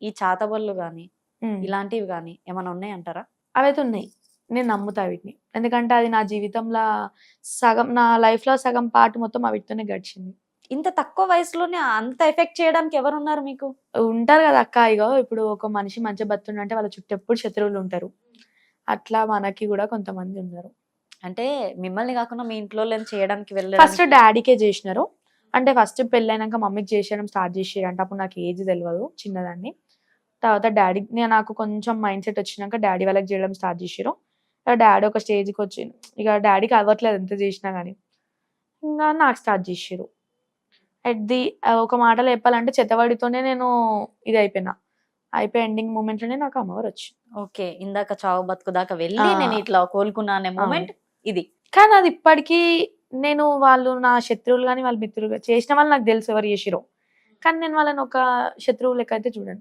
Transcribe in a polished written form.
ఈ చాతబళ్ళు గాని ఉమ్. ఇలాంటివి గాని ఏమైనా ఉన్నాయంటారా? అవైతే ఉన్నాయి. నేను నమ్ముతా వీటిని. ఎందుకంటే అది నా జీవితంలో సగం, నా లైఫ్ లో సగం పార్ట్ మొత్తం అవిటితోనే గడిచింది. ఇంత తక్కువ వయసులోనే అంత ఎఫెక్ట్ చేయడానికి ఎవరున్నారు మీకు? ఉంటారు కదా అక్క, ఇగో ఇప్పుడు ఒక మనిషి మంచిగా బతుండంటే వాళ్ళ చుట్టూ ఎప్పుడు శత్రువులు ఉంటారు. అట్లా మనకి కూడా కొంతమంది ఉన్నారు. అంటే మిమ్మల్ని కాకుండా మీ ఇంట్లో చేయడానికి ఫస్ట్ వెళ్ళడానికి డాడీకే చేసినారు. అంటే ఫస్ట్ పెళ్ళైనాక మమ్మీకి చేసేయడం స్టార్ట్ చేసారంట. అప్పుడు నాకు ఏజ్ తెలియదు, చిన్నదాన్ని. తర్వాత డాడీ, నేను నాకు కొంచెం మైండ్ సెట్ వచ్చినాక డాడీ వాళ్ళకి చేయడం స్టార్ట్ చేసారు. డాడీ ఒక స్టేజ్కి వచ్చి ఇక డాడీకి అవ్వట్లేదు ఎంత చేసినా కానీ, ఇంకా నాకు స్టార్ట్ చేసారు. ఒక మాటలో చెప్పాలంటే చెత్తవాడితోనే నేను ఇది అయిపోయి ఎండింగ్ మూమెంట్ లోనే నాకు అమ్మవారు వచ్చి. ఓకే, ఇందాక చావు బతుకు దాకా వెళ్ళి నేను ఇట్లా కోలుకున్నా అనే మూమెంట్ ఇది. కానీ అది ఇప్పటికీ నేను, వాళ్ళు నా శత్రువులు కానీ వాళ్ళ మిత్రులు చేసిన వాళ్ళు నాకు తెలుసు ఎవరు చేసిరో, కానీ నేను వాళ్ళని ఒక శత్రువు లెక్క అయితే చూడండి.